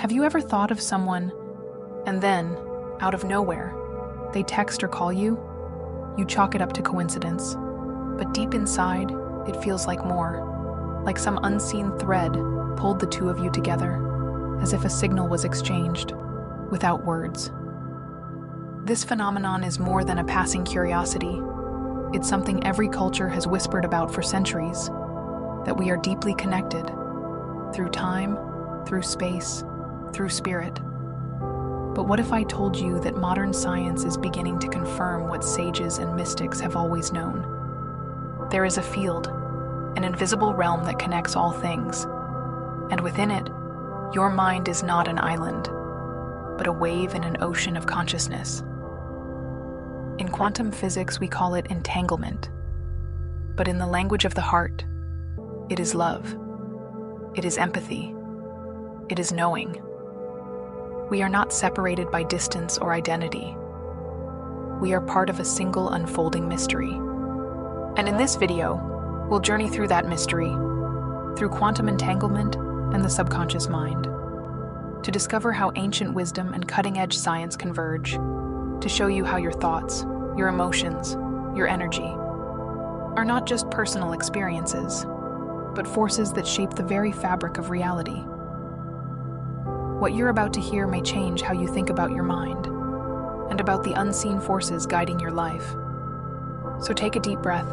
Have you ever thought of someone, and then, out of nowhere, they text or call you? You chalk it up to coincidence. But deep inside, it feels like more. Like some unseen thread pulled the two of you together, as if a signal was exchanged, without words. This phenomenon is more than a passing curiosity. It's something every culture has whispered about for centuries, that we are deeply connected, through time, through space, through spirit. But what if I told you that modern science is beginning to confirm what sages and mystics have always known? There is a field, an invisible realm that connects all things, and within it, your mind is not an island, but a wave in an ocean of consciousness. In quantum physics, we call it entanglement, but in the language of the heart, it is love, it is empathy, it is knowing. We are not separated by distance or identity. We are part of a single unfolding mystery. And in this video, we'll journey through that mystery, through quantum entanglement and the subconscious mind, to discover how ancient wisdom and cutting-edge science converge, to show you how your thoughts, your emotions, your energy are not just personal experiences, but forces that shape the very fabric of reality. What you're about to hear may change how you think about your mind and about the unseen forces guiding your life. So take a deep breath,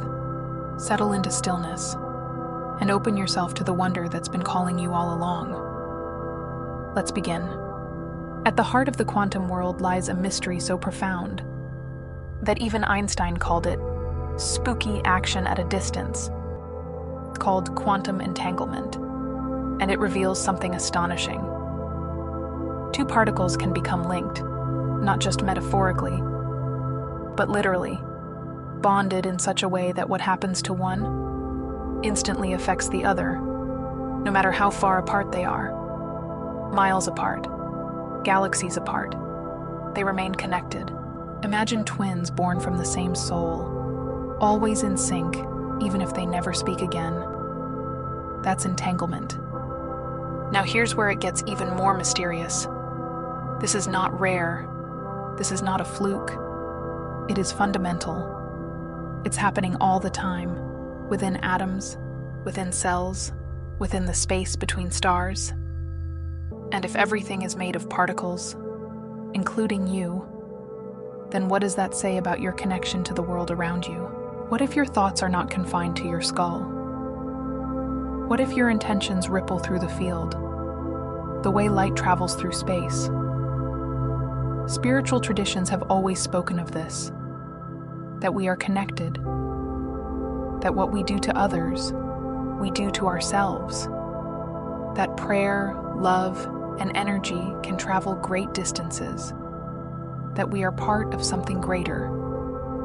settle into stillness, and open yourself to the wonder that's been calling you all along. Let's begin. At the heart of the quantum world lies a mystery so profound that even Einstein called it spooky action at a distance, called quantum entanglement, and it reveals something astonishing. Two particles can become linked, not just metaphorically, but literally, bonded in such a way that what happens to one instantly affects the other, no matter how far apart they are. Miles apart, galaxies apart, they remain connected. Imagine twins born from the same soul, always in sync, even if they never speak again. That's entanglement. Now here's where it gets even more mysterious. This is not rare. This is not a fluke. It is fundamental. It's happening all the time, within atoms, within cells, within the space between stars. And if everything is made of particles, including you, then what does that say about your connection to the world around you? What if your thoughts are not confined to your skull? What if your intentions ripple through the field, the way light travels through space? Spiritual traditions have always spoken of this, that we are connected, that what we do to others, we do to ourselves, that prayer, love, and energy can travel great distances, that we are part of something greater,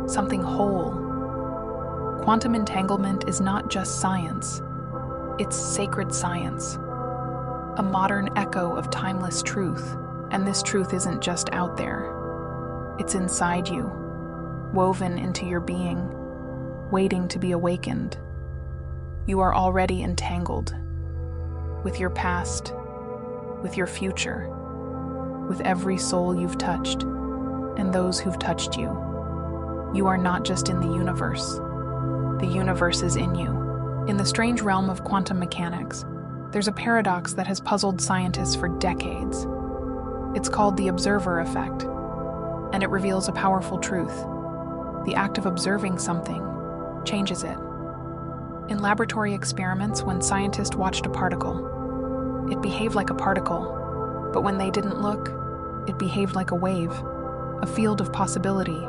something whole. Quantum entanglement is not just science, it's sacred science, a modern echo of timeless truth. And this truth isn't just out there. It's inside you, woven into your being, waiting to be awakened. You are already entangled with your past, with your future, with every soul you've touched and those who've touched you. You are not just in the universe is in you. In the strange realm of quantum mechanics, there's a paradox that has puzzled scientists for decades. It's called the observer effect, and it reveals a powerful truth. The act of observing something changes it. In laboratory experiments, when scientists watched a particle, it behaved like a particle, but when they didn't look, it behaved like a wave, a field of possibility,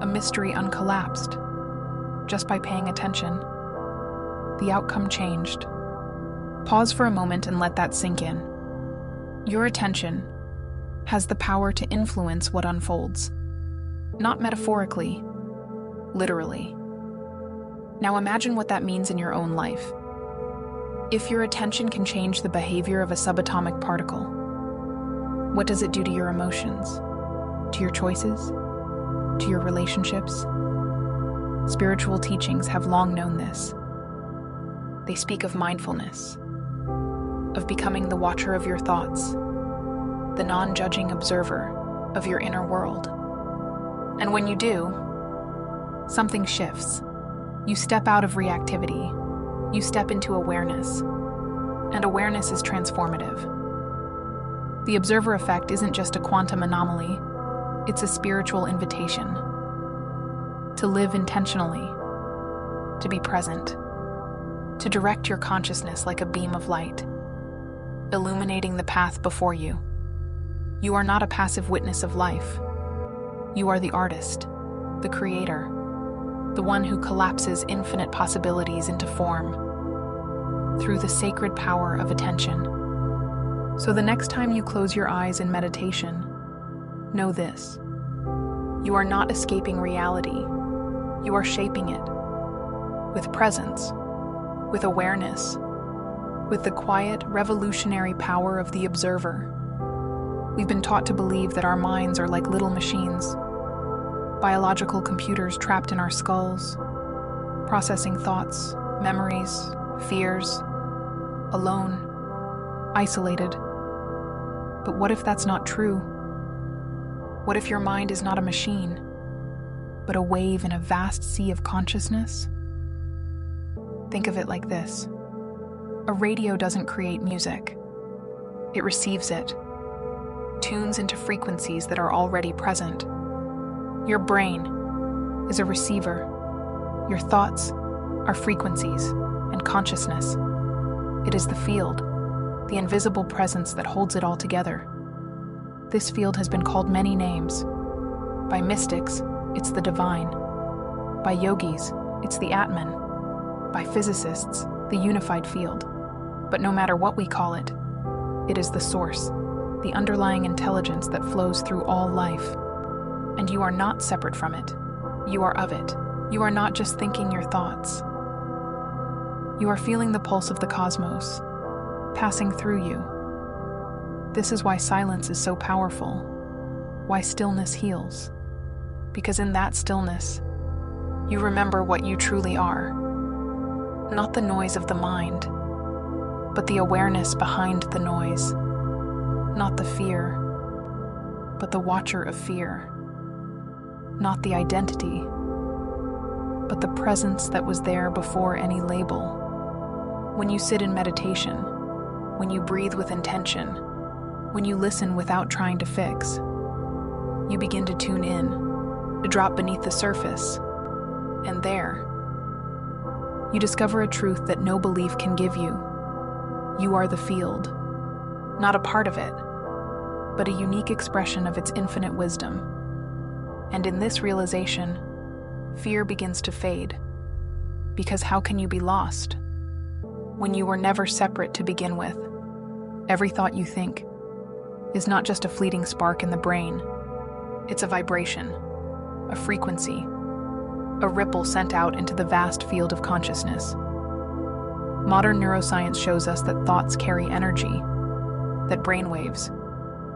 a mystery uncollapsed. Just by paying attention, the outcome changed. Pause for a moment and let that sink in. Your attention has the power to influence what unfolds. Not metaphorically, literally. Now imagine what that means in your own life. If your attention can change the behavior of a subatomic particle, what does it do to your emotions, to your choices, to your relationships? Spiritual teachings have long known this. They speak of mindfulness, of becoming the watcher of your thoughts, the non-judging observer of your inner world. And when you do, something shifts. You step out of reactivity. You step into awareness. And awareness is transformative. The observer effect isn't just a quantum anomaly, it's a spiritual invitation to live intentionally, to be present, to direct your consciousness like a beam of light, illuminating the path before you. You are not a passive witness of life. You are the artist, the creator, the one who collapses infinite possibilities into form through the sacred power of attention. So the next time you close your eyes in meditation, know this: you are not escaping reality. You are shaping it with presence, with awareness, with the quiet, revolutionary power of the observer. We've been taught to believe that our minds are like little machines, biological computers trapped in our skulls, processing thoughts, memories, fears, alone, isolated. But what if that's not true? What if your mind is not a machine, but a wave in a vast sea of consciousness? Think of it like this. A radio doesn't create music. It receives it, tunes into frequencies that are already present. Your brain is a receiver. Your thoughts are frequencies and consciousness. It is the field, the invisible presence that holds it all together. This field has been called many names. By mystics, it's the divine. By yogis, it's the Atman. By physicists, the unified field. But no matter what we call it, it is the source, the underlying intelligence that flows through all life. And you are not separate from it. You are of it. You are not just thinking your thoughts. You are feeling the pulse of the cosmos, passing through you. This is why silence is so powerful, why stillness heals. Because in that stillness, you remember what you truly are. Not the noise of the mind, but the awareness behind the noise. Not the fear, but the watcher of fear. Not the identity, but the presence that was there before any label. When you sit in meditation, when you breathe with intention, when you listen without trying to fix, you begin to tune in, to drop beneath the surface, and there, you discover a truth that no belief can give you. You are the field, not a part of it, but a unique expression of its infinite wisdom. And in this realization, fear begins to fade. Because how can you be lost when you were never separate to begin with? Every thought you think is not just a fleeting spark in the brain. It's a vibration, a frequency, a ripple sent out into the vast field of consciousness. Modern neuroscience shows us that thoughts carry energy, that brainwaves,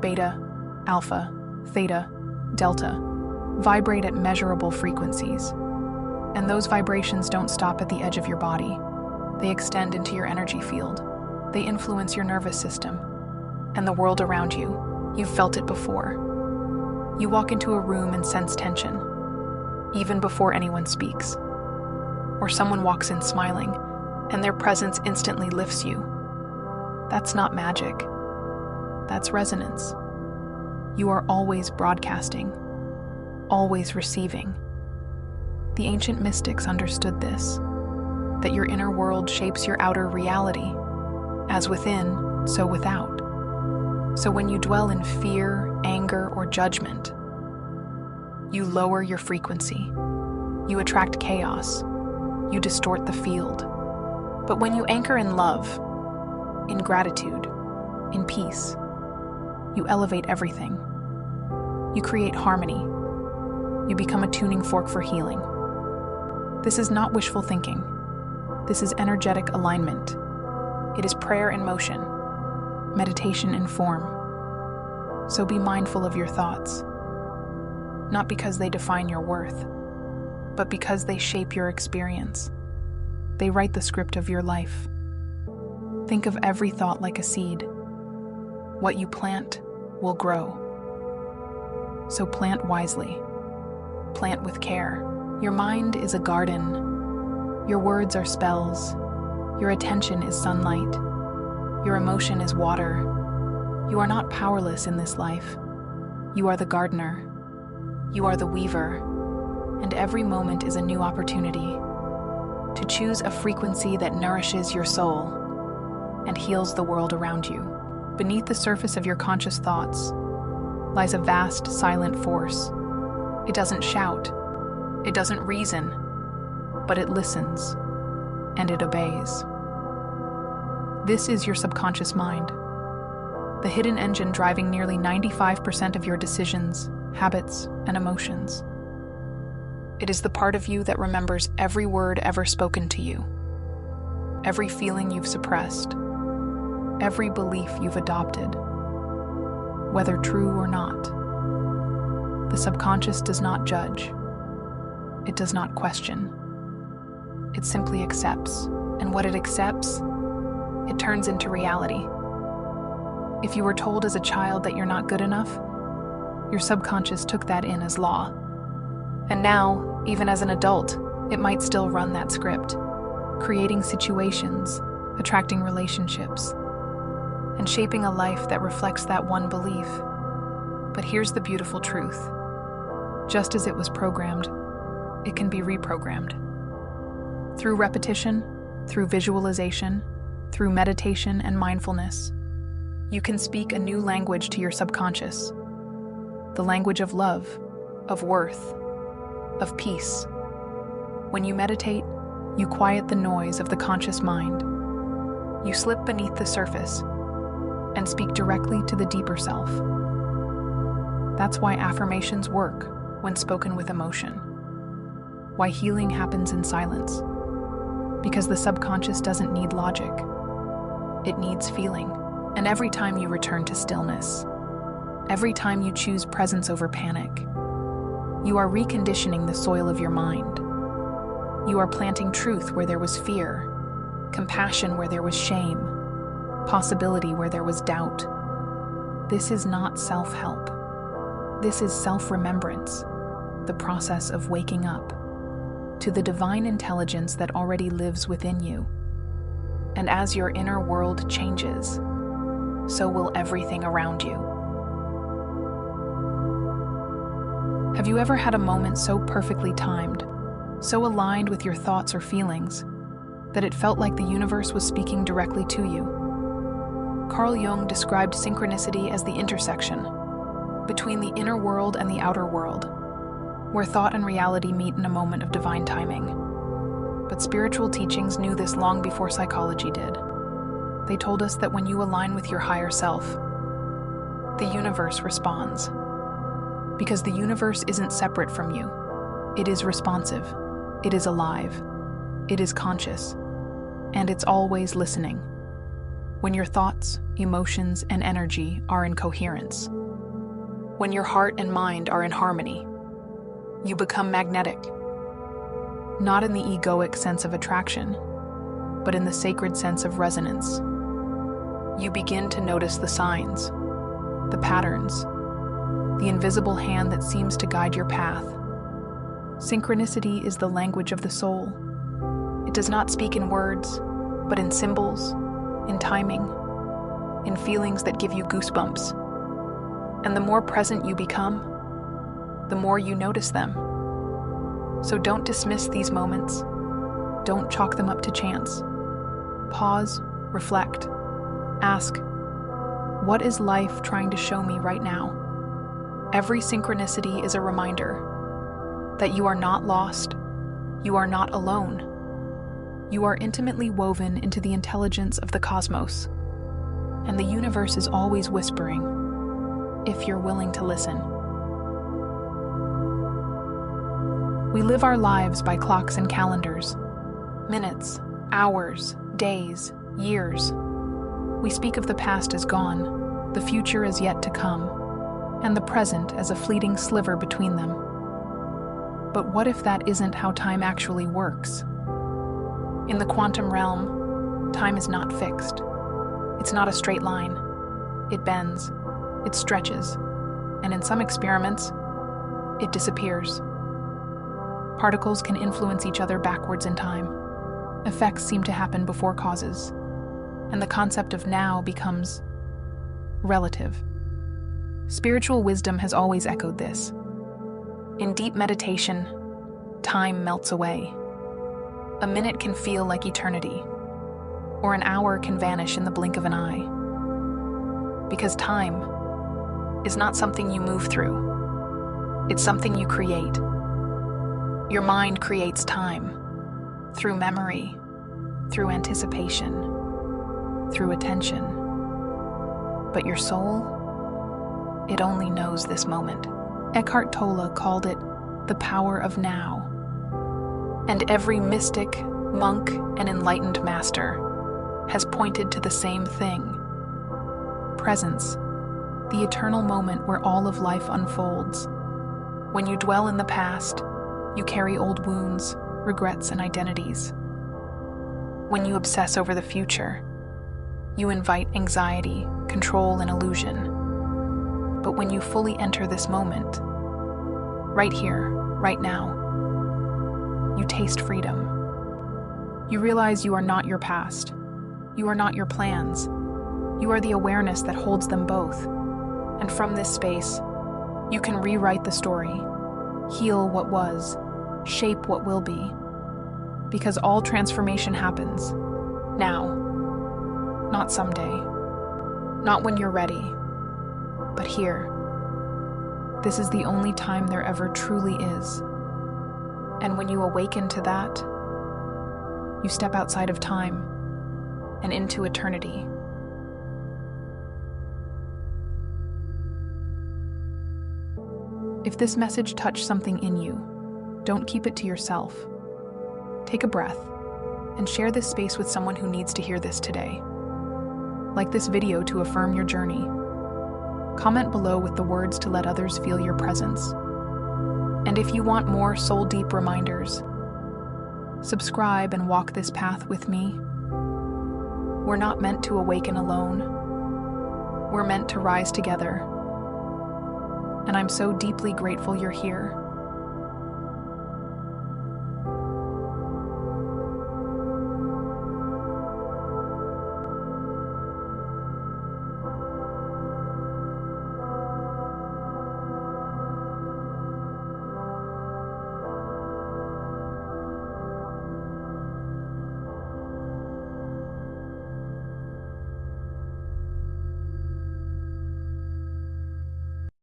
beta, alpha, theta, delta, vibrate at measurable frequencies. And those vibrations don't stop at the edge of your body. They extend into your energy field. They influence your nervous system and the world around you. You've felt it before. You walk into a room and sense tension, even before anyone speaks. Or someone walks in smiling, and their presence instantly lifts you. That's not magic. That's resonance. You are always broadcasting, always receiving. The ancient mystics understood this, that your inner world shapes your outer reality, as within, so without. So when you dwell in fear, anger, or judgment, you lower your frequency. You attract chaos. You distort the field. But when you anchor in love, in gratitude, in peace, you elevate everything. You create harmony. You become a tuning fork for healing. This is not wishful thinking. This is energetic alignment. It is prayer in motion, meditation in form. So be mindful of your thoughts, not because they define your worth, but because they shape your experience. They write the script of your life. Think of every thought like a seed. What you plant will grow. So plant wisely. Plant with care. Your mind is a garden. Your words are spells. Your attention is sunlight. Your emotion is water. You are not powerless in this life. You are the gardener. You are the weaver. And every moment is a new opportunity to choose a frequency that nourishes your soul and heals the world around you. Beneath the surface of your conscious thoughts lies a vast, silent force. It doesn't shout. It doesn't reason. But it listens, and it obeys. This is your subconscious mind, the hidden engine driving nearly 95% of your decisions, habits, and emotions. It is the part of you that remembers every word ever spoken to you, every feeling you've suppressed, every belief you've adopted, whether true or not. The subconscious does not judge. It does not question. It simply accepts, and what it accepts, it turns into reality. If you were told as a child that you're not good enough, your subconscious took that in as law. And now, even as an adult, it might still run that script, creating situations, attracting relationships, and shaping a life that reflects that one belief. But here's the beautiful truth. Just as it was programmed, it can be reprogrammed. Through repetition, through visualization, through meditation and mindfulness, you can speak a new language to your subconscious. The language of love, of worth, of peace. When you meditate, you quiet the noise of the conscious mind. You slip beneath the surface and speak directly to the deeper self. That's why affirmations work when spoken with emotion. Why healing happens in silence. Because the subconscious doesn't need logic. It needs feeling. And every time you return to stillness, every time you choose presence over panic, you are reconditioning the soil of your mind. You are planting truth where there was fear, compassion where there was shame, possibility where there was doubt. This is not self-help. This is self-remembrance, the process of waking up to the divine intelligence that already lives within you. And as your inner world changes, so will everything around you. Have you ever had a moment so perfectly timed, so aligned with your thoughts or feelings, that it felt like the universe was speaking directly to you? Carl Jung described synchronicity as the intersection between the inner world and the outer world, where thought and reality meet in a moment of divine timing. But spiritual teachings knew this long before psychology did. They told us that when you align with your higher self, the universe responds. Because the universe isn't separate from you. It is responsive. It is alive. It is conscious. And it's always listening. When your thoughts, emotions, and energy are in coherence. When your heart and mind are in harmony. You become magnetic. Not in the egoic sense of attraction, but in the sacred sense of resonance. You begin to notice the signs, the patterns, the invisible hand that seems to guide your path. Synchronicity is the language of the soul. It does not speak in words, but in symbols, in timing, in feelings that give you goosebumps. And the more present you become, the more you notice them. So don't dismiss these moments. Don't chalk them up to chance. Pause, reflect, ask, what is life trying to show me right now? Every synchronicity is a reminder that you are not lost, you are not alone. You are intimately woven into the intelligence of the cosmos, and the universe is always whispering, if you're willing to listen. We live our lives by clocks and calendars, minutes, hours, days, years. We speak of the past as gone, the future as yet to come, and the present as a fleeting sliver between them. But what if that isn't how time actually works? In the quantum realm, time is not fixed. It's not a straight line. It bends. it stretches, and in some experiments, it disappears. Particles can influence each other backwards in time. Effects seem to happen before causes, and the concept of now becomes relative. Spiritual wisdom has always echoed this. In deep meditation, time melts away. A minute can feel like eternity, or an hour can vanish in the blink of an eye. Because time is not something you move through, it's something you create. Your mind creates time through memory, through anticipation, through attention. But your soul, it only knows this moment. Eckhart Tolle called it the power of now. And every mystic, monk, and enlightened master has pointed to the same thing. Presence, the eternal moment where all of life unfolds. When you dwell in the past, you carry old wounds, regrets, and identities. When you obsess over the future, you invite anxiety, control, and illusion. But when you fully enter this moment, right here, right now, you taste freedom. You realize you are not your past. You are not your plans. You are the awareness that holds them both. And from this space, you can rewrite the story, heal what was, shape what will be. Because all transformation happens now, not someday, not when you're ready, but here. This is the only time there ever truly is. And when you awaken to that, you step outside of time and into eternity. If this message touched something in you, don't keep it to yourself. Take a breath and share this space with someone who needs to hear this today. Like this video to affirm your journey. Comment below with the words to let others feel your presence. And if you want more soul-deep reminders, subscribe and walk this path with me. We're not meant to awaken alone. We're meant to rise together. And I'm so deeply grateful you're here.